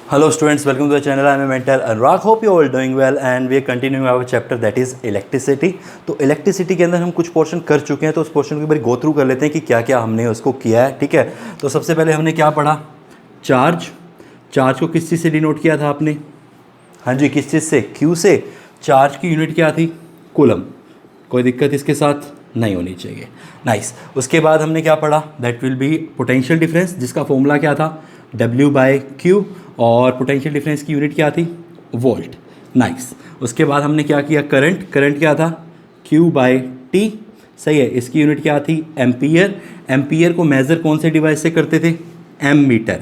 Hello students, welcome to the channel. I am a mentor Anurag. Hope you all doing well and we are continuing our chapter that is electricity. तो electricity के अंदर हम कुछ portion कर चुके हैं, तो उस पोर्शन को एक बार गो थ्रू कर लेते हैं कि क्या क्या हमने उसको किया है. ठीक है, तो सबसे पहले हमने क्या पढ़ा? चार्ज को किस चीज़ से डिनोट किया था आपने? हाँ जी, किस चीज़ से? Q से. चार्ज की यूनिट क्या थी? कूलम. कोई दिक्कत इसके साथ नहीं होनी चाहिए. नाइस. उसके बाद हमने क्या पढ़ा? That will B potential difference, जिसका फॉर्मूला क्या था? W/Q. और पोटेंशियल डिफरेंस की यूनिट क्या थी? वोल्ट. नाइस. उसके बाद हमने क्या किया? करंट क्या था? Q/T. सही है. इसकी यूनिट क्या थी? एम्पियर. एम्पियर को मेज़र कौन से डिवाइस से करते थे? एमीटर.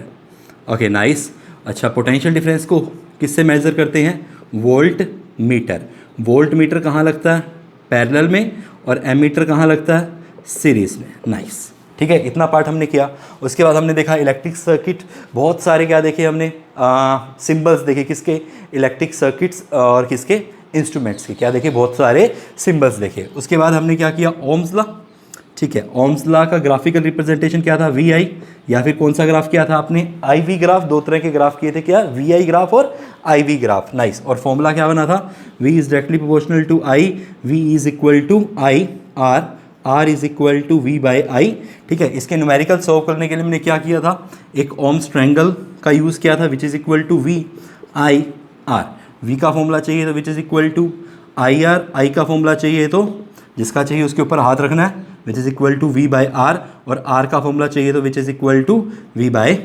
Okay, nice. अच्छा, पोटेंशियल डिफरेंस को किससे मेज़र करते हैं? Volt meter. वोल्ट मीटर कहाँ लगता है? पैरेलल में. और एमीटर कहाँ लगता है? सीरीज़ में. नाइस. ठीक है, इतना पार्ट हमने किया. उसके बाद हमने देखा इलेक्ट्रिक सर्किट. बहुत सारे क्या देखे हमने? सिंबल्स देखे. किसके? इलेक्ट्रिक सर्किट्स और किसके? इंस्ट्रूमेंट्स के. क्या देखे? बहुत सारे सिंबल्स देखे. उसके बाद हमने क्या किया? Ohm's law. ठीक है, ओम्स लॉ का ग्राफिकल रिप्रेजेंटेशन क्या था? VI. या फिर कौन सा ग्राफ किया था आपने? IV graph. दो तरह के ग्राफ किए थे. क्या? VI ग्राफ और IV ग्राफ. नाइस. और फॉर्मूला क्या बना था? V is directly proportional to I. V is equal to IR. R is equal to V/I. ठीक है, इसके न्यूमेरिकल सॉल्व करने के लिए हमने क्या किया था? एक ओम्स ट्रायंगल का यूज़ किया था, which is equal to VIR. V का फॉर्मूला चाहिए तो which is equal to IR. I का फॉर्मूला चाहिए तो जिसका चाहिए उसके ऊपर हाथ रखना है, विच इज़ इक्वल टू V/R. और R का फॉर्मूला चाहिए तो which is equal to V/I.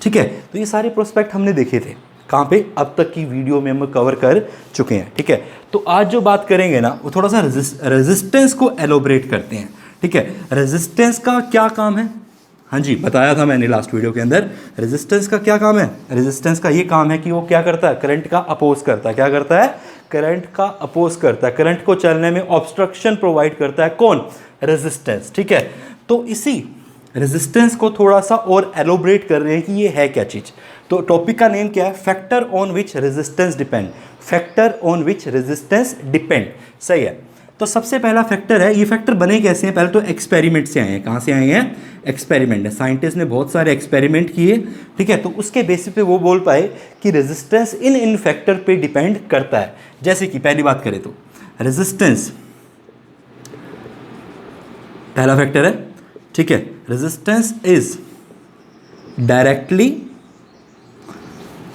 ठीक है, तो ये सारे प्रोस्पेक्ट हमने देखे थे. कहाँ पे? अब तक की वीडियो में हम कवर कर चुके हैं. ठीक है, तो आज जो बात करेंगे ना, वो थोड़ा सा रेजिस्टेंस को एलोबरेट करते हैं. ठीक है, रेजिस्टेंस का क्या काम है? हाँ जी, बताया था मैंने लास्ट वीडियो के अंदर. रेजिस्टेंस का क्या काम है? रेजिस्टेंस का ये काम है कि वो क्या करता है? करंट का अपोज करता है. क्या करता है? करंट का अपोज करता है. करंट को चलने में ऑब्स्ट्रक्शन प्रोवाइड करता है. कौन? रेजिस्टेंस. ठीक है, तो इसी रेजिस्टेंस को थोड़ा सा और एलोबरेट कर रहे हैं कि ये है क्या चीज़. तो टॉपिक का नेम क्या है? Factor on which resistance depend. Factor on which resistance depend. सही है. तो सबसे पहला फैक्टर है. ये फैक्टर बने कैसे हैं? पहले तो एक्सपेरिमेंट से आए हैं. कहाँ से आए हैं? एक्सपेरिमेंट है. साइंटिस्ट ने बहुत सारे एक्सपेरिमेंट किए. ठीक है, तो उसके बेसिस पे वो बोल पाए कि रेजिस्टेंस इन फैक्टर पे डिपेंड करता है. जैसे कि पहली बात करें तो रेजिस्टेंस पहला फैक्टर है. ठीक है, resistance is directly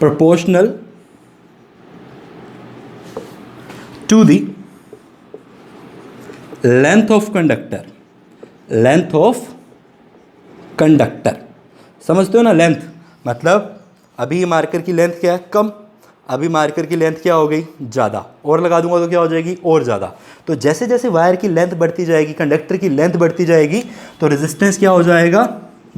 proportional to the length of conductor. Length of conductor. समझते हो ना? लेंथ मतलब अभी मार्कर की लेंथ क्या है? कम. अभी मार्कर की लेंथ क्या हो गई? ज़्यादा. और लगा दूंगा तो क्या हो जाएगी? और ज़्यादा. तो जैसे जैसे वायर की लेंथ बढ़ती जाएगी, कंडक्टर की लेंथ बढ़ती जाएगी, तो रेजिस्टेंस क्या हो जाएगा?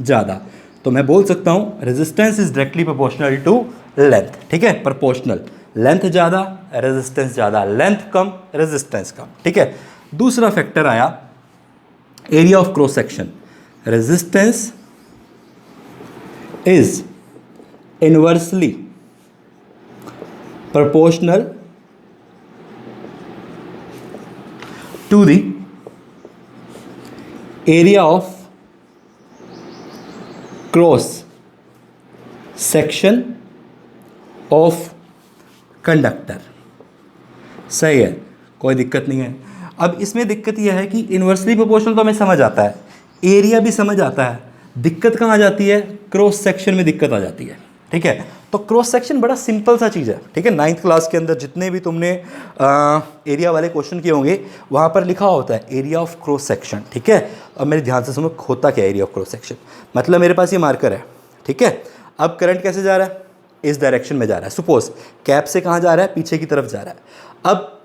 ज़्यादा. तो मैं बोल सकता हूँ resistance is directly proportional to length. ठीक है, प्रोपोर्शनल. लेंथ ज़्यादा, रेजिस्टेंस ज़्यादा. लेंथ कम, रेजिस्टेंस कम. ठीक है. दूसरा फैक्टर आया area of cross section. Resistance is inversely proportional to the area of cross section of conductor. सही है, कोई दिक्कत नहीं है. अब इसमें दिक्कत यह है कि इन्वर्सली प्रोपोर्शनल तो हमें समझ आता है, एरिया भी समझ आता है. दिक्कत कहाँ आ जाती है? क्रॉस सेक्शन में दिक्कत आ जाती है. ठीक है, तो क्रॉस सेक्शन बड़ा सिंपल सा चीज़ है. ठीक है, 9th क्लास के अंदर जितने भी तुमने एरिया वाले क्वेश्चन किए होंगे, वहाँ पर लिखा होता है एरिया ऑफ क्रॉस सेक्शन. ठीक है, अब मेरे ध्यान से सुनो, होता क्या एरिया ऑफ क्रॉस सेक्शन? मतलब मेरे पास ये मार्कर है. ठीक है, अब करंट कैसे जा रहा है? इस डायरेक्शन में जा रहा है. सपोज कैप से कहाँ जा रहा है? पीछे की तरफ जा रहा है. अब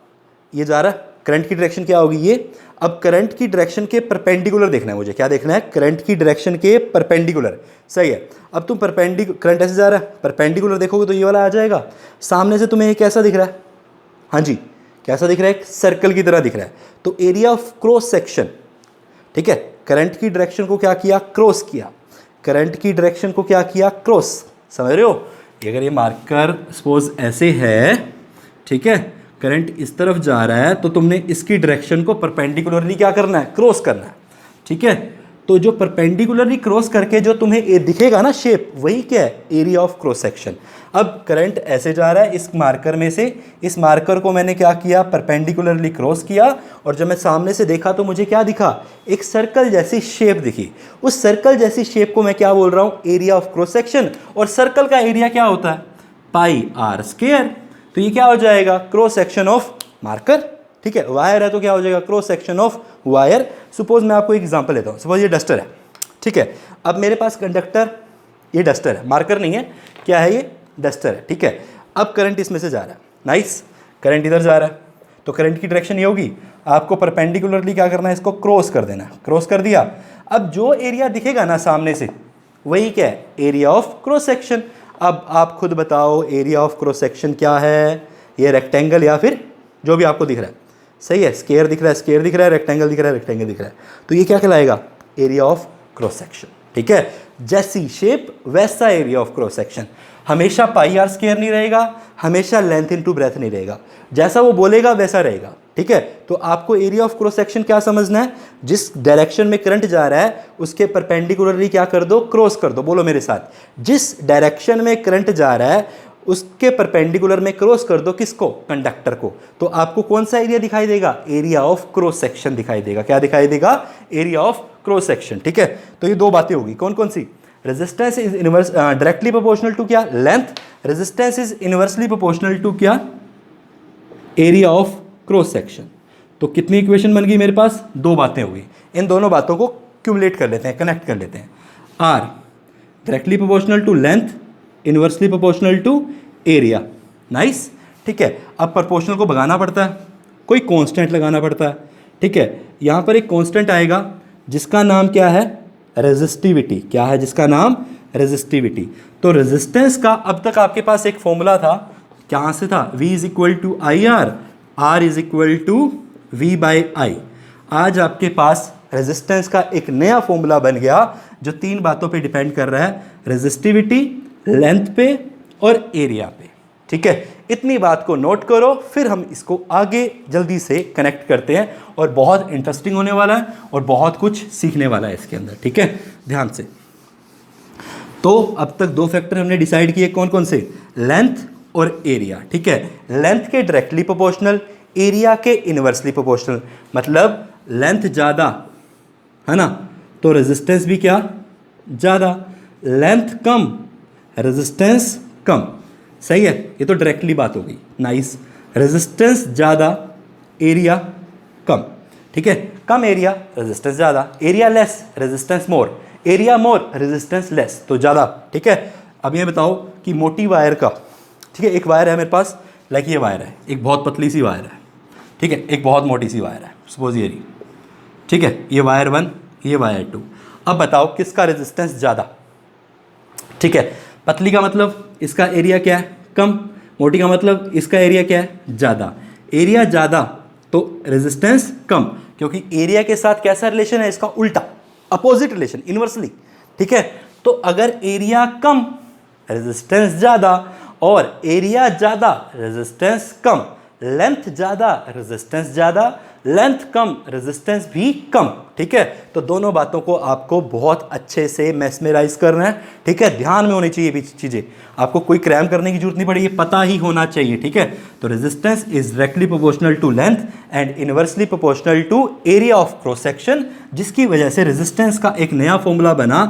ये जा रहा है, करंट की डायरेक्शन क्या होगी? ये. अब करंट की डायरेक्शन के परपेंडिकुलर देखना है मुझे. क्या देखना है? करंट की डायरेक्शन के परपेंडिकुलर. सही है. अब तुम करंट ऐसे जा रहा है, परपेंडिकुलर देखोगे तो ये वाला आ जाएगा. सामने से तुम्हें ये कैसा दिख रहा है? हाँ जी, कैसा दिख रहा है? एक सर्कल की तरह दिख रहा है. तो एरिया ऑफ क्रॉस सेक्शन. ठीक है, करंट की डायरेक्शन को क्या किया? क्रॉस किया. करंट की डायरेक्शन को क्या किया? क्रॉस. समझ रहे हो? अगर ये मार्कर सपोज ऐसे है, ठीक है, करंट इस तरफ जा रहा है, तो तुमने इसकी डायरेक्शन को परपेंडिकुलरली क्या करना है? क्रॉस करना है. ठीक है, तो जो परपेंडिकुलरली क्रॉस करके जो तुम्हें दिखेगा ना शेप, वही क्या है, एरिया ऑफ क्रॉस सेक्शन। अब करंट ऐसे जा रहा है इस मार्कर में से, इस मार्कर को मैंने क्या किया, परपेंडिकुलरली क्रॉस किया, और जब मैं सामने से देखा तो मुझे क्या दिखा, एक सर्कल जैसी शेप दिखी। उस सर्कल जैसी शेप को मैं क्या बोल रहा हूँ, एरिया ऑफ क्रॉस सेक्शन। और सर्कल का एरिया क्या होता है, पाई आर स्क्वायर। तो ये क्या हो जाएगा, क्रॉस सेक्शन ऑफ मार्कर। ठीक है, वायर है तो क्या हो जाएगा, cross section of wire. Suppose मैं आपको एक एग्जांपल लेता हूँ, सपोज ये डस्टर है, ठीक है। अब मेरे पास कंडक्टर, ये डस्टर है, मार्कर नहीं है, क्या है ये, डस्टर है, ठीक है। अब करंट इसमें से जा रहा है, नाइस, करंट इधर जा रहा है, तो करंट की डायरेक्शन ये होगी, आपको परपेंडिकुलरली क्या करना है, इसको क्रॉस कर देना। क्रॉस कर दिया, अब जो एरिया दिखेगा ना सामने से, वही क्या है, एरिया ऑफ क्रॉस सेक्शन। अब आप खुद बताओ एरिया ऑफ क्रॉस सेक्शन क्या है, ये रेक्टेंगल या फिर जो भी आपको दिख रहा है, सही है, स्क्वायर दिख रहा है, स्क्वायर दिख रहा है, रेक्टेंगल दिख रहा है, रेक्टेंगल दिख रहा है, तो ये क्या कहलाएगा, एरिया ऑफ क्रॉस सेक्शन। ठीक है, जैसी शेप वैसा एरिया ऑफ क्रॉस सेक्शन। हमेशा पाई आर स्क्वायर नहीं रहेगा, हमेशा लेंथ इनटू ब्रेथ नहीं रहेगा, जैसा वो बोलेगा वैसा रहेगा। ठीक है, तो आपको एरिया ऑफ क्रॉस सेक्शन क्या समझना है, जिस डायरेक्शन में करंट जा रहा है उसके परपेंडिकुलरली क्या कर दो, क्रॉस कर दो। बोलो मेरे साथ, जिस डायरेक्शन में करंट जा रहा है उसके परपेंडिकुलर में क्रॉस कर दो, किसको, कंडक्टर को। तो आपको कौन सा एरिया दिखाई देगा, एरिया ऑफ क्रॉस सेक्शन दिखाई देगा। क्या दिखाई देगा, एरिया ऑफ क्रॉस सेक्शन। ठीक है, तो ये दो बातें होगी, कौन कौन सी, resistance is inverse directly proportional to क्या, length, resistance is inversely proportional to क्या, एरिया ऑफ क्रॉस सेक्शन। तो कितनी इक्वेशन बन गई मेरे पास, दो बातें होगी। इन दोनों बातों को क्यूमुलेट कर लेते हैं, कनेक्ट कर लेते हैं। R directly proportional to length, inversely proportional to area, nice. ठीक है, अब प्रोपोर्शनल को भगाना पड़ता है, कोई कांस्टेंट लगाना पड़ता है। ठीक है, यहाँ पर एक कांस्टेंट आएगा जिसका नाम क्या है, रेजिस्टिविटी। क्या है, जिसका नाम रेजिस्टिविटी। तो रेजिस्टेंस का अब तक आपके पास एक फॉर्मूला था, कहाँ से था, V is equal to I R, R is equal to V by I. आज आपके पास रेजिस्टेंस का एक नया फॉर्मूला बन गया जो तीन बातों पे डिपेंड कर रहा है, रेजिस्टिविटी, लेंथ पे और एरिया पे। ठीक है, इतनी बात को नोट करो, फिर हम इसको आगे जल्दी से कनेक्ट करते हैं, और बहुत इंटरेस्टिंग होने वाला है और बहुत कुछ सीखने वाला है इसके अंदर। ठीक है, ध्यान से। तो अब तक दो फैक्टर हमने डिसाइड किए, कौन कौन से, लेंथ और एरिया। ठीक है, लेंथ के डायरेक्टली प्रोपोर्शनल, एरिया के इनवर्सली प्रोपोर्शनल। मतलब लेंथ ज़्यादा है ना, तो रेजिस्टेंस भी क्या, ज़्यादा। लेंथ कम, रेजिस्टेंस कम। सही है, ये तो डायरेक्टली बात हो गई, नाइस। रेजिस्टेंस ज़्यादा, एरिया कम। ठीक है, कम एरिया, रेजिस्टेंस ज़्यादा, एरिया लेस, रेजिस्टेंस मोर, एरिया मोर, रेजिस्टेंस लेस, तो ज़्यादा। ठीक है, अब ये बताओ कि मोटी वायर का, ठीक है, एक वायर है मेरे पास, लाइक ये वायर है, एक बहुत पतली सी वायर है, ठीक है, एक बहुत मोटी सी वायर है, सपोज ये रही। ठीक है, ये वायर 1, ये वायर 2। अब बताओ किसका रेजिस्टेंस ज़्यादा। ठीक है, पतली का मतलब इसका एरिया क्या है, कम, मोटी का मतलब इसका एरिया क्या है, ज़्यादा। एरिया ज़्यादा तो रेजिस्टेंस कम, क्योंकि एरिया के साथ कैसा रिलेशन है, इसका उल्टा, अपोजिट रिलेशन, इनवर्सली। ठीक है, तो अगर एरिया कम, रेजिस्टेंस ज़्यादा, और एरिया ज़्यादा, रेजिस्टेंस कम, लेंथ ज़्यादा, रेजिस्टेंस ज़्यादा, लेंथ कम, रेजिस्टेंस भी कम। ठीक है, तो दोनों बातों को आपको बहुत अच्छे से मैस्मराइज करना है। ठीक है, ध्यान में होनी चाहिए भी चीज़ें, आपको कोई क्रैम करने की जरूरत नहीं पड़ेगी, पता ही होना चाहिए। ठीक है, तो resistance is directly proportional to length and inversely proportional to area of cross section, जिसकी वजह से रेजिस्टेंस का एक नया फॉर्मूला बना,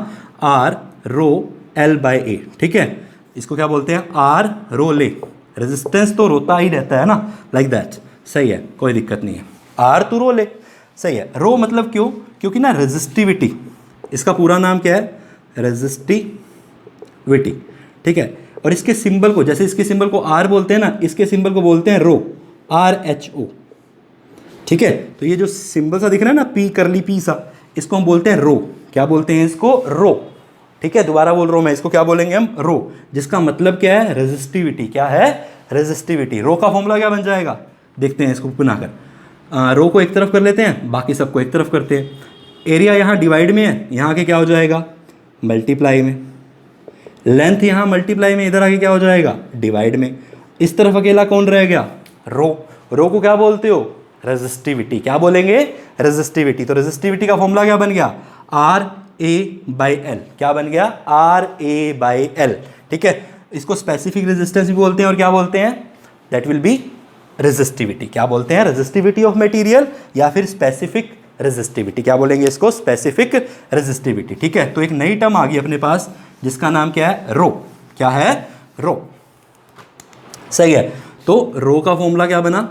R rho L by A. ठीक है, इसको क्या बोलते हैं, आर रो ले। रेजिस्टेंस तो रोता ही रहता है ना, लाइक दैट। सही है, कोई दिक्कत नहीं है, आर तो रो ले। सही है, रो मतलब क्यों, क्योंकि ना रेजिस्टिविटी, इसका पूरा नाम क्या है, रेजिस्टिविटी। ठीक है, और इसके सिंबल को, जैसे इसके सिंबल को आर बोलते हैं ना, इसके सिंबल को बोलते हैं रो, RHO। ठीक है, तो ये जो सिंबल सा दिख रहा है ना, पी करली पी सा, इसको हम बोलते हैं रो। क्या बोलते हैं इसको, रो। ठीक है, दोबारा बोल रहा हूं मैं, इसको क्या बोलेंगे हम, रो, जिसका मतलब क्या है, रेजिस्टिविटी। क्या है, रेजिस्टिविटी। रो का फॉर्मूला क्या बन जाएगा, देखते हैं इसको बनाकर। रो को एक तरफ कर लेते हैं, बाकी सबको एक तरफ करते हैं। एरिया यहाँ डिवाइड में है, यहाँ आके क्या हो जाएगा, मल्टीप्लाई में। लेंथ यहाँ मल्टीप्लाई में, इधर आके क्या हो जाएगा, डिवाइड में। इस तरफ अकेला कौन रह गया, रो। रो को क्या बोलते हो, रेजिस्टिविटी। क्या बोलेंगे, रेजिस्टिविटी। तो रेजिस्टिविटी का फॉर्मूला क्या बन गया, RA/L, क्या बन गया? RA/L, ठीक है। इसको स्पेसिफिक रेजिस्टेंस भी बोलते हैं और क्या बोलते हैं? That will B resistivity. क्या बोलते हैं? रेजिस्टिविटी ऑफ मटेरियल या फिर स्पेसिफिक रेजिस्टिविटी। क्या बोलेंगे इसको? स्पेसिफिक रेजिस्टिविटी, ठीक है। तो एक नई टर्म आ गई अपने पास जिसका नाम क्या है? रो। क्या है? रो। सही है। तो रो का फॉर्मूला क्या बना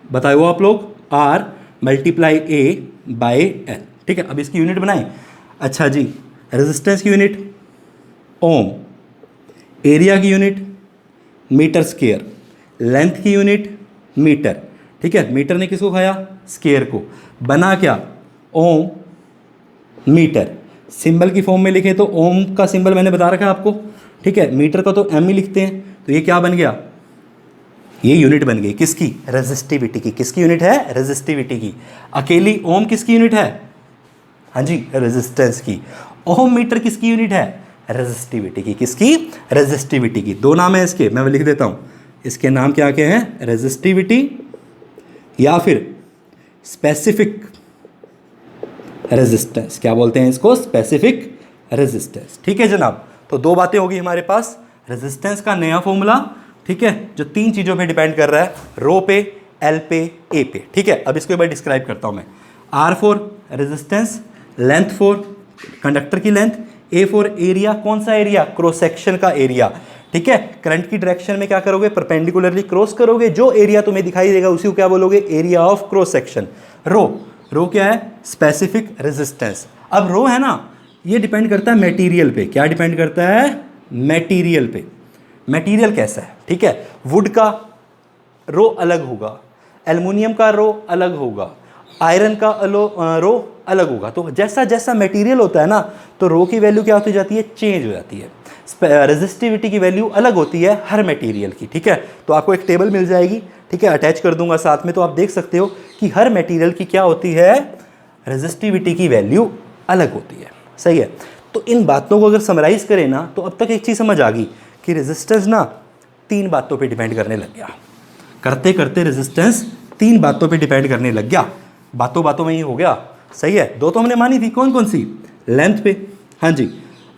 बताओ आप लोग? R × A/L, ठीक है। अब इसकी यूनिट बनाएं। अच्छा जी, रेजिस्टेंस की यूनिट ओम, एरिया की यूनिट मीटर स्क्वायर, लेंथ की यूनिट मीटर, ठीक है। मीटर ने किसको खाया? स्क्वायर को। बना क्या? ओम मीटर। सिंबल की फॉर्म में लिखे तो ओम का सिंबल मैंने बता रखा है आपको, ठीक है। मीटर का तो एम ही लिखते हैं। तो ये क्या बन गया? ये यूनिट बन गई किसकी? रेजिस्टिविटी की। किसकी यूनिट है? रेजिस्टिविटी की। अकेली ओम किसकी यूनिट है? हाँ जी, रेजिस्टेंस की। ओम मीटर किसकी यूनिट है? रेजिस्टिविटी की। किसकी? रेजिस्टिविटी की। दो नाम है इसके, मैं लिख देता हूं। इसके नाम क्या क्या हैं? रेजिस्टिविटी या फिर स्पेसिफिक रेजिस्टेंस। क्या बोलते हैं इसको? स्पेसिफिक रेजिस्टेंस, ठीक है जनाब। तो दो बातें होगी हमारे पास। रेजिस्टेंस का नया फॉर्मूला, ठीक है, जो तीन चीज़ों पे डिपेंड कर रहा है, रो पे, एल पे, ए पे, ठीक है। अब इसको एक बार डिस्क्राइब करता हूं मैं। R for resistance, length for conductor की लेंथ, ए फॉर एरिया। कौन सा एरिया? क्रॉस सेक्शन का एरिया, ठीक है। करंट की डायरेक्शन में क्या करोगे? परपेंडिकुलरली क्रॉस करोगे। जो एरिया तुम्हें दिखाई देगा उसी को क्या बोलोगे? Area of cross section. Rho क्या है? Specific resistance. अब रो है ना, ये डिपेंड करता है मटेरियल पे। क्या डिपेंड करता है? मटेरियल पे। मटेरियल कैसा है, ठीक है। वुड का रो अलग होगा, एल्युमिनियम का रो अलग होगा, आयरन का रो अलग होगा। तो जैसा जैसा मटेरियल होता है ना, तो रो की वैल्यू क्या होती जाती है? चेंज हो जाती है। रेजिस्टिविटी की वैल्यू अलग होती है हर मटेरियल की, ठीक है। तो आपको एक टेबल मिल जाएगी, ठीक है, अटैच कर दूंगा साथ में। तो आप देख सकते हो कि हर मटेरियल की क्या होती है? रेजिस्टिविटी की वैल्यू अलग होती है। सही है। तो इन बातों को अगर समराइज करें ना, तो अब तक एक चीज़ समझ आ गई कि रेजिस्टेंस ना तीन बातों पे डिपेंड करने लग गया। करते करते रेजिस्टेंस तीन बातों पे डिपेंड करने लग गया। बातों बातों में ही हो गया। सही है। दो तो हमने मानी थी, कौन कौन सी? लेंथ पे, हाँ जी।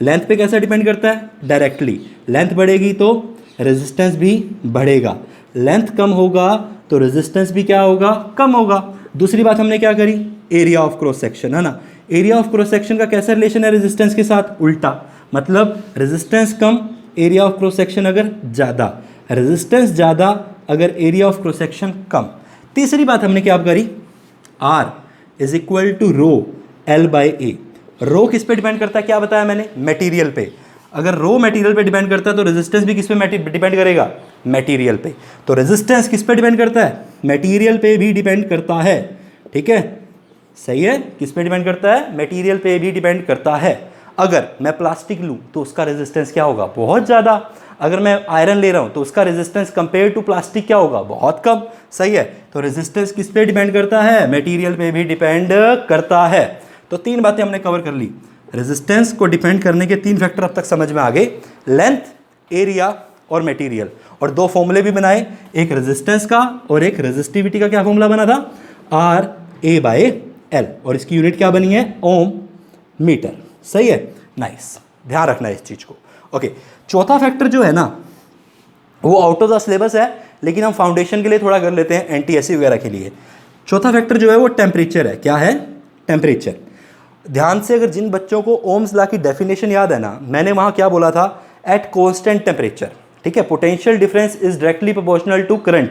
लेंथ पे कैसा डिपेंड करता है? डायरेक्टली। लेंथ बढ़ेगी तो रेजिस्टेंस भी बढ़ेगा, लेंथ कम होगा तो रेजिस्टेंस भी क्या होगा? कम होगा। दूसरी बात हमने क्या करी? एरिया ऑफ क्रॉस सेक्शन, है ना। एरिया ऑफ क्रॉस सेक्शन का कैसा रिलेशन है रेजिस्टेंस के साथ? उल्टा। मतलब रेजिस्टेंस कम, एरिया ऑफ क्रॉस सेक्शन अगर ज़्यादा, रेजिस्टेंस ज़्यादा अगर एरिया ऑफ क्रॉस सेक्शन कम। तीसरी बात हमने क्या करी? R is equal to rho L/A। Rho किस पे डिपेंड करता है? क्या बताया मैंने? मटेरियल पे। अगर रो मटेरियल पे डिपेंड करता है तो रेजिस्टेंस भी किस पे डिपेंड करेगा? मटेरियल पे। तो रेजिस्टेंस किस पे डिपेंड करता है? मटेरियल पे भी डिपेंड करता है, ठीक है। सही है। किस पे डिपेंड करता है? मटेरियल पे भी डिपेंड करता है। अगर मैं प्लास्टिक लूँ तो उसका रेजिस्टेंस क्या होगा? बहुत ज़्यादा। अगर मैं आयरन ले रहा हूँ तो उसका रेजिस्टेंस कंपेयर टू प्लास्टिक क्या होगा? बहुत कम। सही है। तो रेजिस्टेंस किस पे डिपेंड करता है? मटेरियल पे भी डिपेंड करता है। तो तीन बातें हमने कवर कर ली। रेजिस्टेंस को डिपेंड करने के तीन फैक्टर अब तक समझ में आ गए, लेंथ, एरिया और मटेरियल। और दो फॉर्मूले भी बनाए, एक रेजिस्टेंस का और एक रेजिस्टिविटी का। क्या फॉर्मूला बना था? RA/L। और इसकी यूनिट क्या बनी है? ओम मीटर। सही है। नाइस, ध्यान रखना है इस चीज़ को। ओके। चौथा फैक्टर जो है ना, वो आउट ऑफ द सिलेबस है, लेकिन हम फाउंडेशन के लिए थोड़ा कर लेते हैं, NTSC वगैरह के लिए। चौथा फैक्टर जो है वो टेम्परेचर है। क्या है? टेम्परेचर। ध्यान से, अगर जिन बच्चों को ओम्स लॉ की डेफिनेशन याद है ना, मैंने वहाँ क्या बोला था? एट कॉन्स्टेंट टेम्परेचर, ठीक है, potential difference is directly proportional to current,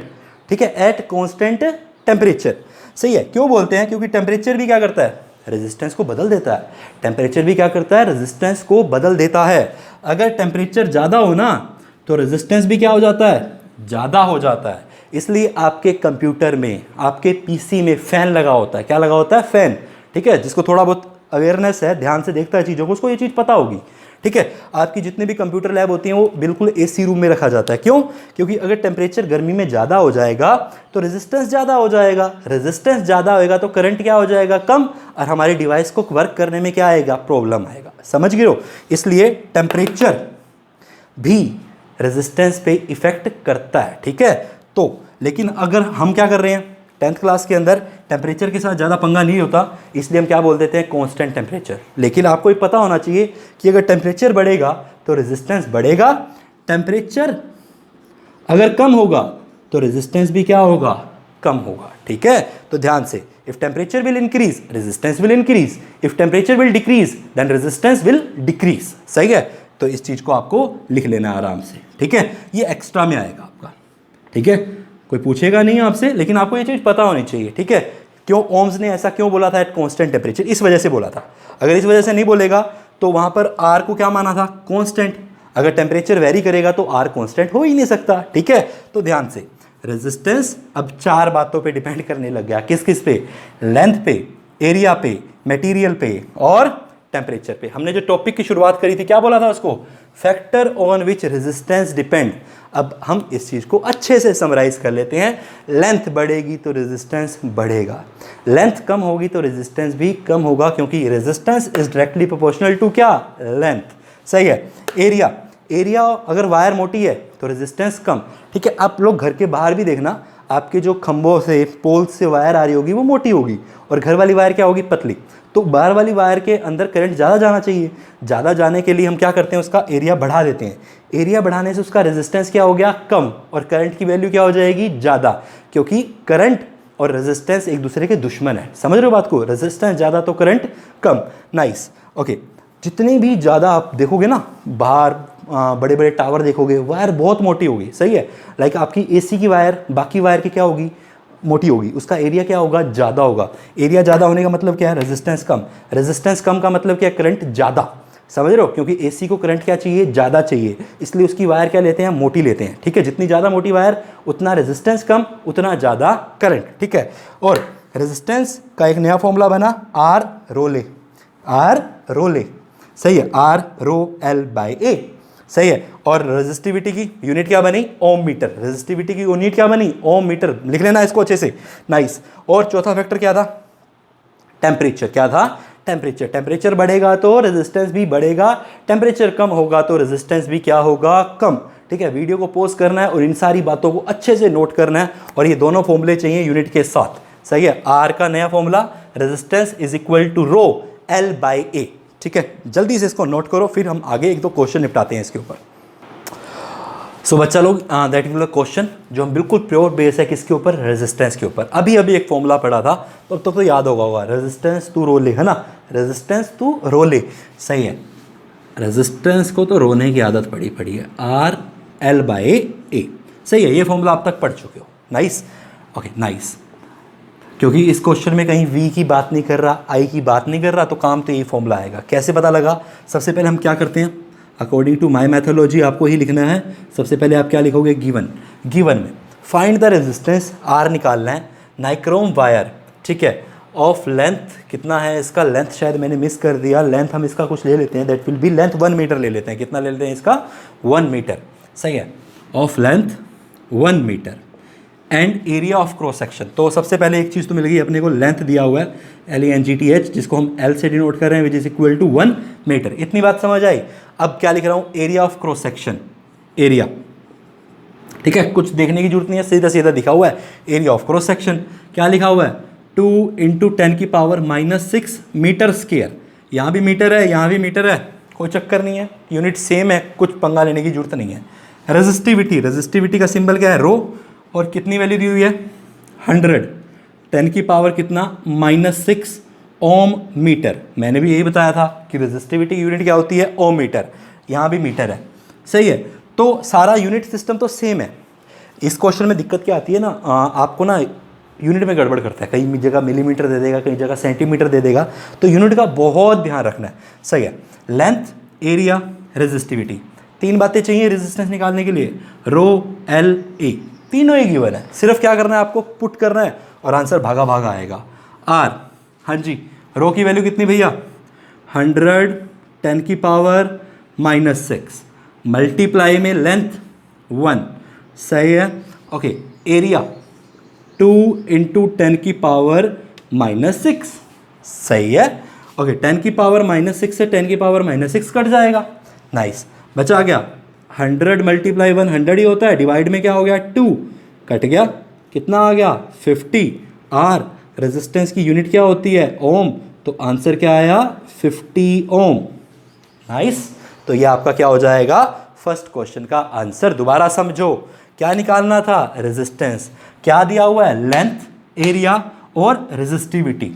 ठीक है, एट कॉन्स्टेंट टेम्परेचर। सही है। क्यों बोलते हैं? क्योंकि टेम्परेचर भी क्या करता है? रेजिस्टेंस को बदल देता है। टेम्परेचर भी क्या करता है? रेजिस्टेंस को बदल देता है। अगर टेम्परेचर ज़्यादा हो ना, तो रेजिस्टेंस भी क्या हो जाता है? ज़्यादा हो जाता है। इसलिए आपके कंप्यूटर में, आपके PC में फ़ैन लगा होता है। क्या लगा होता है? फ़ैन, ठीक है। जिसको थोड़ा बहुत अवेयरनेस है, ध्यान से देखता है चीज़ों को, उसको ये चीज़ पता होगी, ठीक है। आपकी जितनी भी कंप्यूटर लैब होती हैं वो बिल्कुल AC रूम में रखा जाता है। क्यों? क्योंकि अगर टेम्परेचर गर्मी में ज़्यादा हो जाएगा तो रेजिस्टेंस ज़्यादा हो जाएगा, रेजिस्टेंस ज़्यादा होएगा तो करंट क्या हो जाएगा? कम, और हमारे डिवाइस को वर्क करने में क्या आएगा? प्रॉब्लम आएगा। समझ गए हो? इसलिए टेम्परेचर भी रेजिस्टेंस पे इफेक्ट करता है, ठीक है। तो लेकिन अगर हम क्या कर रहे हैं? 10th क्लास के अंदर टेम्परेचर के साथ ज़्यादा पंगा नहीं होता, इसलिए हम क्या बोल देते हैं, कांस्टेंट टेम्परेचर। लेकिन आपको ये पता होना चाहिए कि अगर टेम्परेचर बढ़ेगा तो रेजिस्टेंस बढ़ेगा, टेम्परेचर अगर कम होगा तो रेजिस्टेंस भी क्या होगा, कम होगा। ठीक है, तो ध्यान से, if temperature will increase resistance will increase, if temperature will decrease then resistance will decrease. सही है, तो इस चीज को आपको लिख लेना आराम से। ठीक है, ये एक्स्ट्रा में आएगा आपका। ठीक है, कोई पूछेगा नहीं आपसे, लेकिन आपको ये चीज पता होनी चाहिए। ठीक है, क्यों ओम्स ने ऐसा क्यों बोला था एट कांस्टेंट टेम्परेचर, इस वजह से बोला था। अगर इस वजह से नहीं बोलेगा तो वहां पर आर को क्या माना था, कांस्टेंट। अगर टेम्परेचर वेरी करेगा तो आर कांस्टेंट हो ही नहीं सकता। ठीक है, तो ध्यान से, रेजिस्टेंस अब 4 बातों पे डिपेंड करने लग गया। किस किस पे, लेंथ पे, एरिया पे, मटेरियल पे और टेम्परेचर पे। हमने जो टॉपिक की शुरुआत करी थी क्या बोला था उसको, factor on which resistance depend. अब हम इस चीज को अच्छे से समराइज कर लेते हैं। लेंथ बढ़ेगी तो रेजिस्टेंस बढ़ेगा, लेंथ कम होगी तो रेजिस्टेंस भी कम होगा, क्योंकि resistance is directly proportional to क्या, लेंथ। सही है, एरिया, एरिया अगर वायर मोटी है तो रेजिस्टेंस कम। ठीक है, आप लोग घर के बाहर भी देखना, आपके जो खंभों से, पोल से वायर आ रही होगी वो मोटी होगी, और घर वाली वायर क्या होगी, पतली। तो बाहर वाली वायर के अंदर करंट ज़्यादा जाना चाहिए, ज़्यादा जाने के लिए हम क्या करते हैं, उसका एरिया बढ़ा देते हैं। एरिया बढ़ाने से उसका रेजिस्टेंस क्या हो गया, कम, और करंट की वैल्यू क्या हो जाएगी, ज़्यादा, क्योंकि करंट और रेजिस्टेंस एक दूसरे के दुश्मन है। समझ रहे हो बात को, रेजिस्टेंस ज़्यादा तो करंट कम। Nice, okay. जितनी भी ज़्यादा आप देखोगे ना बाहर, बड़े बड़े टावर देखोगे, वायर बहुत मोटी होगी। सही है, लाइक आपकी एसी की वायर बाकी वायर की क्या होगी, मोटी होगी, उसका एरिया क्या होगा, ज़्यादा होगा। एरिया ज़्यादा होने का मतलब क्या है, रेजिस्टेंस कम। रेजिस्टेंस कम का मतलब क्या है, करंट ज़्यादा। समझ रहे हो, क्योंकि एसी को करंट क्या चाहिए, ज़्यादा चाहिए, इसलिए उसकी वायर क्या लेते हैं, मोटी लेते हैं। ठीक है, जितनी ज़्यादा मोटी वायर उतना रेजिस्टेंस कम, उतना ज़्यादा करंट। ठीक है, और रेजिस्टेंस का एक नया फॉर्मूला बना, आर रोले, आर रोले। सही है, आर रो एल बाई ए। सही है, और रेजिस्टिविटी की यूनिट क्या बनी, ओम मीटर। रेजिस्टिविटी की यूनिट क्या बनी, ओम मीटर। लिख लेना इसको अच्छे से। नाइस, और चौथा फैक्टर क्या था, टेम्परेचर। क्या था, टेम्परेचर। टेम्परेचर बढ़ेगा तो रेजिस्टेंस भी बढ़ेगा, टेम्परेचर कम होगा तो रेजिस्टेंस भी क्या होगा, कम। ठीक है, वीडियो को पॉज करना है और इन सारी बातों को अच्छे से नोट करना है, और ये दोनों फॉर्मूले चाहिए यूनिट के साथ। सही है, आर का नया formula, resistance is equal to rho L by A. ठीक है, जल्दी से इसको नोट करो, फिर हम आगे 1-2 क्वेश्चन निपटाते हैं इसके ऊपर। सो बच्चा लोग, दैट विल क्वेश्चन जो हम बिल्कुल प्योर बेस है किसके ऊपर, रेजिस्टेंस के ऊपर। अभी एक फॉर्मूला पढ़ा था तो याद होगा, रेजिस्टेंस टू रोले, है ना, रेजिस्टेंस टू रोले। सही है, रेजिस्टेंस को तो रोने की आदत पड़ी है, आर एल बाई ए। सही है, ये फॉर्मूला आप तक पढ़ चुके हो। Nice, okay, nice. क्योंकि इस क्वेश्चन में कहीं वी की बात नहीं कर रहा, आई की बात नहीं कर रहा, तो काम तो यही फॉर्मूला आएगा। कैसे पता लगा, सबसे पहले हम क्या करते हैं, अकॉर्डिंग टू माई मैथोलॉजी आपको ही लिखना है। सबसे पहले आप क्या लिखोगे, गिवन। गिवन में फाइंड द रेजिस्टेंस, आर निकालना है, नाइक्रोम वायर। ठीक है, ऑफ लेंथ कितना है इसका, लेंथ शायद मैंने मिस कर दिया, लेंथ हम इसका कुछ ले लेते हैं, that will be length 1 metre ले लेते हैं। कितना ले लेते हैं इसका, 1 मीटर। सही है, of length 1 metre and area of cross section. तो सबसे पहले एक चीज़ तो मिल गई अपने को, लेंथ दिया हुआ है LENGTH, जिसको हम L से डिनोट कर रहे हैं, which is equal to 1 metre. इतनी बात समझ आई। अब क्या लिख रहा हूँ, area of cross section, area. ठीक है, कुछ देखने की जरूरत नहीं है, सीधा सीधा दिखा हुआ है, एरिया ऑफ क्रॉस सेक्शन। क्या लिखा हुआ है, 2 × 10⁻⁻6 मीटर स्क्वायर। यहाँ भी मीटर है, यहाँ भी मीटर है, कोई चक्कर नहीं है, यूनिट सेम है, कुछ पंगा लेने की जरूरत नहीं है। रेजिस्टिविटी, रेजिस्टिविटी का सिंबल क्या है, रो, और कितनी वैल्यू दी हुई है, 100, 10 की पावर कितना, -6 ओम मीटर। मैंने भी यही बताया था कि रेजिस्टिविटी यूनिट क्या होती है, ओम मीटर। यहाँ भी मीटर है। सही है, तो सारा यूनिट सिस्टम तो सेम है। इस क्वेश्चन में दिक्कत क्या आती है ना, आपको ना यूनिट में गड़बड़ करता है, कहीं जगह मिलीमीटर दे देगा, कहीं जगह सेंटीमीटर दे देगा, तो यूनिट का बहुत ध्यान रखना है। सही है, लेंथ, एरिया, रेजिस्टिविटी, 3 बातें चाहिए रेजिस्टेंस निकालने के लिए, रो एल ए, तीनों ही गिवन है। सिर्फ क्या करना है, आपको पुट करना है और आंसर भागा भागा आएगा। आर, हाँ जी, रो की वैल्यू कितनी भैया, 100, 10 की पावर -6, मल्टीप्लाई में लेंथ 1। सही है, ओके। एरिया 2 × 10 की पावर -6। सही है, ओके। 10 की पावर -6 से 10 की पावर -6 कट जाएगा। नाइस, बचा गया 100 × 1 100 ही होता है, डिवाइड में क्या हो गया 2, कट गया, कितना आ गया 50, आर रेजिस्टेंस की यूनिट क्या होती है? ओम। तो आंसर क्या आया? 50 ओम। नाइस। तो ये आपका क्या हो जाएगा? फर्स्ट क्वेश्चन का आंसर। दोबारा समझो, क्या निकालना था? रेजिस्टेंस। क्या दिया हुआ है? लेंथ, एरिया और रेजिस्टिविटी।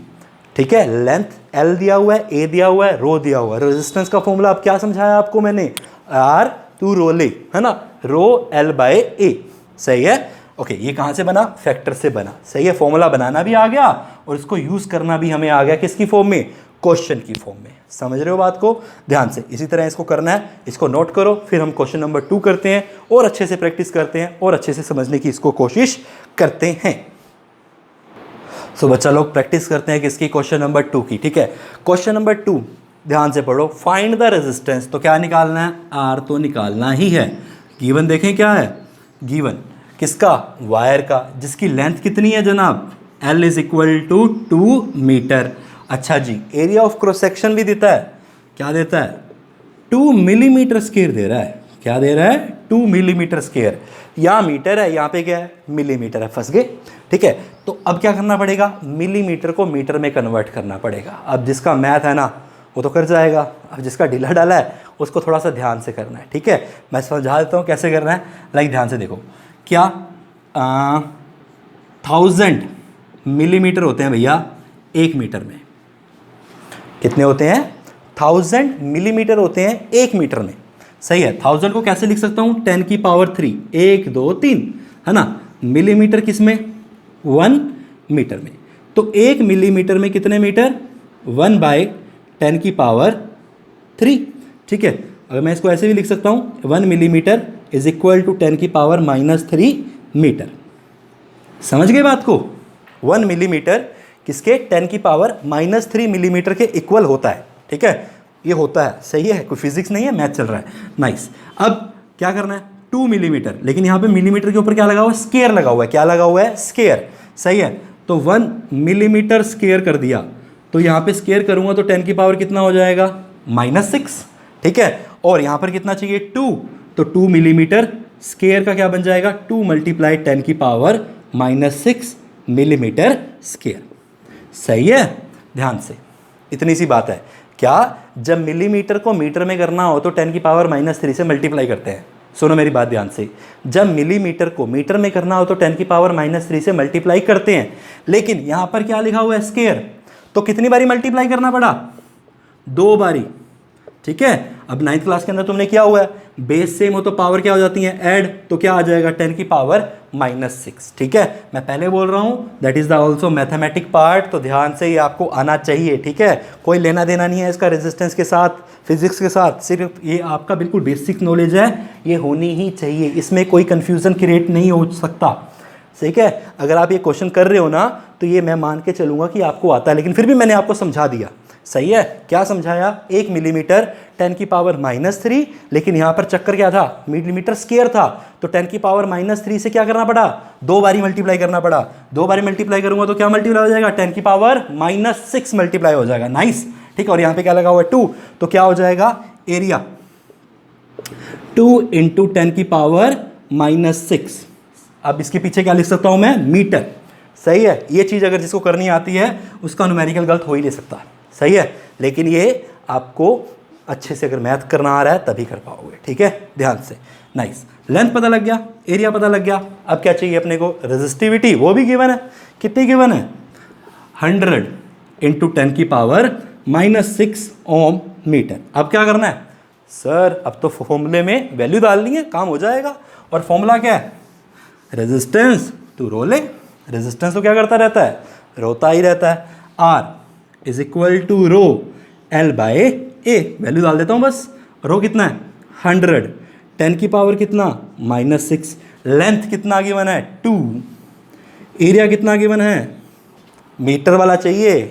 ठीक है, लेंथ एल दिया हुआ है, ए दिया हुआ है, रो दिया हुआ है। रेजिस्टेंस का फॉर्मूला अब क्या समझाया आपको मैंने? आर टू रो ले, है ना, रो एल बाय ए। सही है। ओके, ये कहाँ से बना? फैक्टर से बना। सही है, फॉर्मूला बनाना भी आ गया और इसको यूज करना भी हमें आ गया। किसकी फॉर्म में? क्वेश्चन की फॉर्म में। समझ रहे हो बात को? ध्यान से इसी तरह इसको करना है, इसको नोट करो, फिर हम क्वेश्चन नंबर 2 करते हैं और अच्छे से प्रैक्टिस करते हैं और अच्छे से समझने की इसको कोशिश करते हैं। सो बच्चा लोग प्रैक्टिस करते हैं किसकी? क्वेश्चन नंबर 2 की। ठीक है, क्वेश्चन नंबर 2 ध्यान से पढ़ो। Find the resistance. तो क्या निकालना है? आर तो निकालना ही है। गिवन देखें क्या है? गिवन किसका? वायर का, जिसकी लेंथ कितनी है जनाब? L is equal to 2 metre. अच्छा जी, एरिया ऑफ क्रॉस सेक्शन भी देता है। क्या देता है? 2 मिलीमीटर स्क्वायर दे रहा है। क्या दे रहा है? 2 मिलीमीटर स्क्वायर। यहाँ मीटर है, यहाँ पे क्या है? मिलीमीटर है। फंस गए? ठीक है, तो अब क्या करना पड़ेगा? मिलीमीटर को मीटर में कन्वर्ट करना पड़ेगा। अब जिसका मैथ है ना वो तो कर जाएगा, अब जिसका ढीला डाला है उसको थोड़ा सा ध्यान से करना है। ठीक है, मैं समझा देता हूँ कैसे करना है। लाइक ध्यान से देखो, क्या 1000 मिलीमीटर होते हैं भैया 1 मीटर में? कितने होते हैं? 1000 मिलीमीटर होते हैं 1 मीटर में। सही है, 1000 को कैसे लिख सकता हूँ? 10 की पावर 3, 1 2 3, है ना। मिलीमीटर किस में? 1 मीटर में। तो 1 मिलीमीटर में कितने मीटर? 1 बाय 10 की पावर 3। ठीक है, अगर मैं इसको ऐसे भी लिख सकता हूँ, 1 मिलीमीटर इज इक्वल टू 10 की पावर -3 मीटर। समझ गए बात को? 1 मिलीमीटर किसके? 10 की पावर -3 मिलीमीटर के इक्वल होता है। ठीक है, ये होता है। सही है, कोई फिजिक्स नहीं है, मैथ चल रहा है। नाइस। अब क्या करना है? 2 मिलीमीटर, लेकिन यहाँ पे मिलीमीटर के ऊपर क्या लगा हुआ है? स्क्वायर लगा हुआ है। क्या लगा हुआ है? स्क्वायर। सही है, तो 1 मिलीमीटर स्क्वायर कर दिया, तो यहाँ पे स्क्वायर करूँगा तो 10 की पावर कितना हो जाएगा? -6। ठीक है, और यहाँ पर कितना चाहिए? 2, तो 2 मिलीमीटर स्क्वायर का क्या बन जाएगा? 2 मल्टीप्लाई 10 की पावर -6 मिलीमीटर स्क्वायर। सही है, ध्यान से इतनी सी बात है। क्या? जब मिलीमीटर को मीटर में करना हो तो 10 की पावर -3 से मल्टीप्लाई करते हैं। सुनो मेरी बात ध्यान से, जब मिलीमीटर को मीटर में करना हो तो 10 की पावर -3 से मल्टीप्लाई करते हैं, लेकिन यहाँ पर क्या लिखा हुआ है? स्क्वायर। तो कितनी बारी मल्टीप्लाई करना पड़ा? 2 बारी। ठीक है, अब 9th क्लास के अंदर तुमने किया हुआ है, बेस सेम हो तो पावर क्या हो जाती है? ऐड। तो क्या आ जाएगा? 10 की पावर -6। ठीक है, मैं पहले बोल रहा हूँ that is the also mathematic part, तो ध्यान से ये आपको आना चाहिए। ठीक है, कोई लेना देना नहीं है इसका रेजिस्टेंस के साथ, फिजिक्स के साथ, सिर्फ ये आपका बिल्कुल बेसिक नॉलेज है, ये होनी ही चाहिए, इसमें कोई कन्फ्यूज़न क्रिएट नहीं हो सकता। ठीक है, अगर आप ये क्वेश्चन कर रहे हो ना तो ये मैं मान के चलूँगा कि आपको आता है, लेकिन फिर भी मैंने आपको समझा दिया। सही है, क्या समझाया? 1 मिलीमीटर 10 की पावर -3, लेकिन यहाँ पर चक्कर क्या था? मिलीमीटर स्क्वायर था, तो 10 की पावर -3 से क्या करना पड़ा? 2 बारी मल्टीप्लाई करना पड़ा। 2 बारी मल्टीप्लाई करूंगा तो क्या मल्टीप्लाई हो जाएगा? 10 की पावर -6 मल्टीप्लाई हो जाएगा। नाइस। ठीक है, और यहाँ पे क्या लगा हुआ है? 2, तो क्या हो जाएगा? एरिया 2 इंटू 10 की पावर -6। अब इसके पीछे क्या लिख सकता हूँ मैं? मीटर। सही है, ये चीज़ अगर जिसको करनी आती है उसका न्यूमेरिकल गलत हो ही नहीं सकता। सही है, लेकिन ये आपको अच्छे से अगर मैथ करना आ रहा है तभी कर पाओगे। ठीक है, ध्यान से। नाइस, लेंथ पता लग गया, एरिया पता लग गया। अब क्या चाहिए अपने को? रेजिस्टिविटी, वो भी गिवन है। कितनी गिवन है? 100 इंटू 10 की पावर -6 ओम मीटर। अब क्या करना है? सर अब तो फॉर्मूले में वैल्यू डालनी है, काम हो जाएगा। और फॉर्मूला क्या है? Resistance to role. रेजिस्टेंस तो क्या करता रहता है? रोता ही रहता है। R is equal to rho L by A. Value डाल देता हूँ बस। रो कितना है? 100, 10 की पावर कितना? -6। लेंथ कितना गिवन है? 2। एरिया कितना गिवन है? मीटर वाला चाहिए,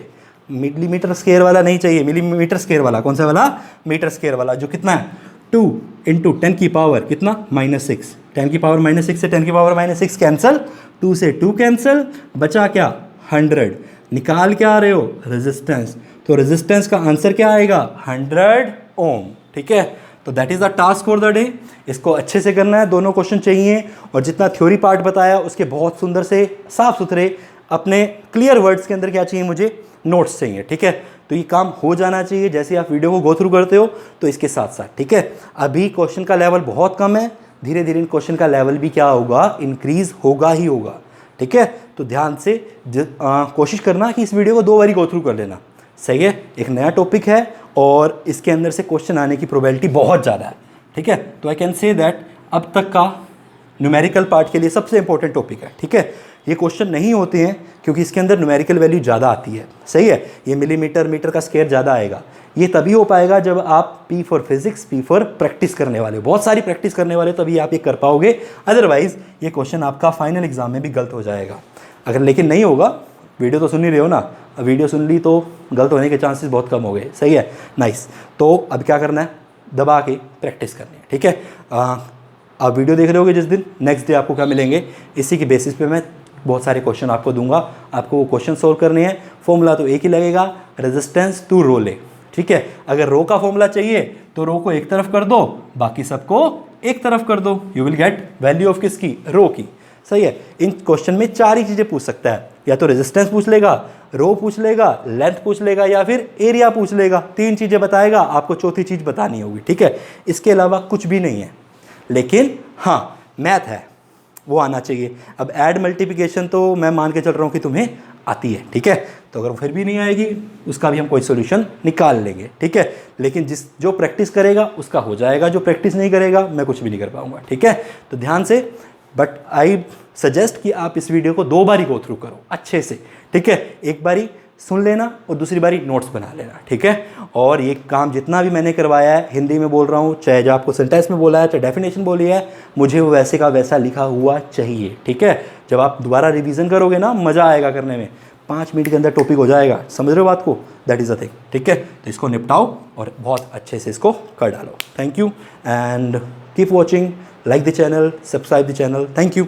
मिलीमीटर स्क्वायर वाला नहीं चाहिए, मिलीमीटर स्क्वायर वाला। कौन सा वाला? मीटर स्क्वायर वाला, जो कितना है? 2 इंटू 10 की पावर कितना? -6। 10 की पावर -6 से 10 की पावर -6 कैंसिल, 2 से 2 कैंसिल, बचा क्या? 100। निकाल क्या आ रहे हो? रेजिस्टेंस। तो रेजिस्टेंस का आंसर क्या आएगा? 100 ओम। ठीक है, तो that is the task for the day. इसको अच्छे से करना है, दोनों क्वेश्चन चाहिए, और जितना थ्योरी पार्ट बताया उसके बहुत सुंदर से साफ सुथरे अपने क्लियर वर्ड्स के अंदर क्या चाहिए मुझे, नोट्स चाहिए, ठीक है। तो ये काम हो जाना चाहिए जैसे आप वीडियो को गो थ्रू करते हो, तो इसके साथ साथ, ठीक है। अभी क्वेश्चन का लेवल बहुत कम है, धीरे धीरे इन क्वेश्चन का लेवल भी क्या होगा, इंक्रीज होगा ही होगा, ठीक है। तो ध्यान से कोशिश करना कि इस वीडियो को 2 बारी गो थ्रू कर लेना, सही है। एक नया टॉपिक है और इसके अंदर से क्वेश्चन आने की प्रोबेबिलिटी बहुत ज़्यादा है, ठीक है। तो आई कैन से दैट अब तक का न्यूमेरिकल पार्ट के लिए सबसे इंपॉर्टेंट टॉपिक है, ठीक है। ये क्वेश्चन नहीं होते हैं क्योंकि इसके अंदर न्यूमेरिकल वैल्यू ज़्यादा आती है, सही है। ये मिलीमीटर, मीटर का स्क्वायर ज़्यादा आएगा। ये तभी हो पाएगा जब आप P for physics, P for practice करने वाले हो, बहुत सारी प्रैक्टिस करने वाले, तभी आप ये कर पाओगे। अदरवाइज ये क्वेश्चन आपका फाइनल एग्जाम में भी गलत हो जाएगा। अगर लेकिन नहीं होगा, वीडियो तो सुन ही रहे हो ना, वीडियो सुन ली तो गलत होने के चांसेस बहुत कम हो गए, सही है, नाइस। तो अब क्या करना है, दबा के प्रैक्टिस करनी है, ठीक है। आप वीडियो देख रहे होगे जिस दिन, नेक्स्ट डे आपको क्या मिलेंगे, इसी की बेसिस पे मैं बहुत सारे क्वेश्चन आपको दूंगा, आपको वो क्वेश्चन सोल्व करने हैं। फॉर्मूला तो एक ही लगेगा, रेजिस्टेंस टू रो ले, ठीक है। अगर रो का फॉर्मूला चाहिए तो रो को एक तरफ कर दो, बाकी सबको एक तरफ कर दो, you will get value of किसकी, रो की, सही है। इन क्वेश्चन में 4 ही चीज़ें पूछ सकता है, या तो रेजिस्टेंस पूछ लेगा, रो पूछ लेगा, लेंथ पूछ लेगा, या फिर एरिया पूछ लेगा। 3 चीज़ें बताएगा, आपको चौथी चीज़ बतानी होगी, ठीक है। इसके अलावा कुछ भी नहीं है, लेकिन हाँ मैथ है, वो आना चाहिए। अब ऐड मल्टीप्लिकेशन तो मैं मान के चल रहा हूँ कि तुम्हें आती है, ठीक है। तो अगर फिर भी नहीं आएगी, उसका भी हम कोई सोल्यूशन निकाल लेंगे, ठीक है। लेकिन जो प्रैक्टिस करेगा उसका हो जाएगा, जो प्रैक्टिस नहीं करेगा मैं कुछ भी नहीं कर पाऊंगा, ठीक है। तो ध्यान से, बट आई सजेस्ट कि आप इस वीडियो को 2 बारी गो थ्रू करो अच्छे से, ठीक है। एक बारी सुन लेना और दूसरी बारी नोट्स बना लेना, ठीक है। और ये काम जितना भी मैंने करवाया है, हिंदी में बोल रहा हूँ, चाहे जो आपको सेंटेंस में बोला है, चाहे डेफिनेशन बोली है, मुझे वो वैसे का वैसा लिखा हुआ चाहिए, ठीक है। जब आप दोबारा रिवीजन करोगे ना, मज़ा आएगा करने में, 5 मिनट के अंदर टॉपिक हो जाएगा, समझ रहे हो बात को, दैट इज़ अ थिंग, ठीक है। तो इसको निपटाओ और बहुत अच्छे से इसको कर डालो। Thank you and keep watching, like the channel, subscribe the channel. Thank you.